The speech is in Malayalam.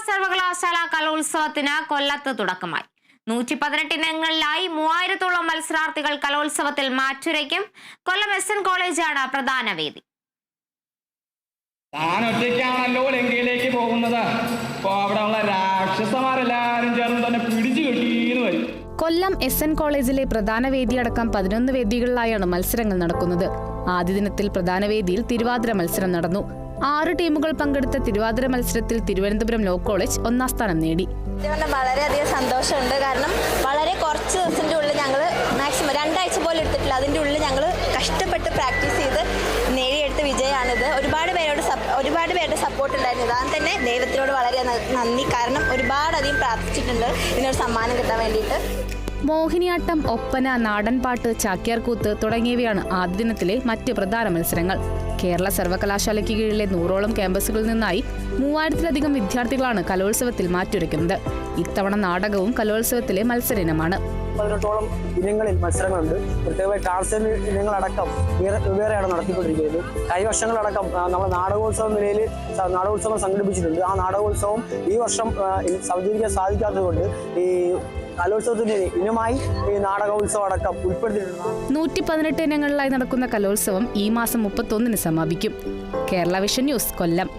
സർവകലാശാല കലോത്സവത്തിന് കൊല്ലത്ത് തുടക്കമായി. 118 ഇനങ്ങളിലായി 3000-ഓളം മത്സരാർത്ഥികൾ കലോത്സവത്തിൽ മാറ്റുരയ്ക്കും. കൊല്ലം SN കോളേജാണ് പ്രധാന വേദി. ഒറ്റയ്ക്കാണല്ലോ ലങ്കയിലേക്ക് പോകുന്നത്. അവിടെയുള്ള രാക്ഷസന്മാരെല്ലാരും ചേർന്ന് തന്നെ പിടിച്ചു കെട്ടിയെന്ന് വരും. കൊല്ലം SN കോളേജിലെ പ്രധാന വേദിയടക്കം 11 വേദികളിലായാണ് മത്സരങ്ങൾ നടക്കുന്നത്. ആദ്യ ദിനത്തിൽ പ്രധാന വേദിയിൽ തിരുവാതിര മത്സരം നടന്നു. 6 ടീമുകൾ പങ്കെടുത്ത തിരുവാതിര മത്സരത്തിൽ തിരുവനന്തപുരം ലോ കോളേജ് 1ാം സ്ഥാനം നേടി. വളരെയധികം സന്തോഷമുണ്ട്. കാരണം വളരെ കുറച്ച് ദിവസത്തിൻ്റെ ഉള്ളിൽ ഞങ്ങൾ മാക്സിമം 2 ആഴ്ച പോലും എടുത്തിട്ടില്ല. അതിൻ്റെ ഉള്ളിൽ ഞങ്ങൾ കഷ്ടപ്പെട്ട് പ്രാക്ടീസ് ചെയ്ത് നേടിയെടുത്ത വിജയമാണിത്. ഒരുപാട് പേരുടെ സപ്പോർട്ട് ഉണ്ടായിരുന്നു. അതാണ് തന്നെ ദൈവത്തിനോട് വളരെ നന്ദി. കാരണം ഒരുപാടധികം പ്രാർത്ഥിച്ചിട്ടുണ്ട് ഇതിനൊരു സമ്മാനം കിട്ടാൻ വേണ്ടിയിട്ട്. മോഹിനിയാട്ടം, ഒപ്പന, നാടൻപാട്ട്, ചാക്യാർകൂത്ത് തുടങ്ങിയവയാണ് ആദ്യ ദിനത്തിലെ മറ്റ് പ്രധാന മത്സരങ്ങൾ. കേരള സർവകലാശാലയ്ക്ക് കീഴിലെ 100ഓളം ക്യാമ്പസുകളിൽ നിന്നായി 3000-ലധികം വിദ്യാർത്ഥികളാണ് കലോത്സവത്തിൽ മാറ്റുരയ്ക്കുന്നത്. ഇത്തവണ നാടകവും കലോത്സവത്തിലെ മത്സര ഇനമാണ്. 18ഓളം ഇനങ്ങളിൽ മത്സരങ്ങളുണ്ട്. പ്രത്യേകമായി കാർഷിക ഇനങ്ങളടക്കം വേറെയാണ് നടത്തിക്കൊണ്ടിരിക്കുന്നത്. കൈവർഷങ്ങളടക്കം നമ്മൾ നാടകോത്സവം നിലയിൽ നാടകോത്സവം സംഘടിപ്പിച്ചിട്ടുണ്ട്. ആ നാടകോത്സവം ഈ വർഷം സൗജന്യക്കാൻ സാധിക്കാത്തതുകൊണ്ട് ഈ കലോത്സവത്തിന്റെ ഇനമായി ഈ നാടകോത്സവം അടക്കം ഉൾപ്പെടുത്തിയിട്ടുണ്ട്. 118 ഇനങ്ങളിലായി നടക്കുന്ന കലോത്സവം ഈ മാസം 31-ന് സമാപിക്കും. കേരള വിഷൻ ന്യൂസ്, കൊല്ലം.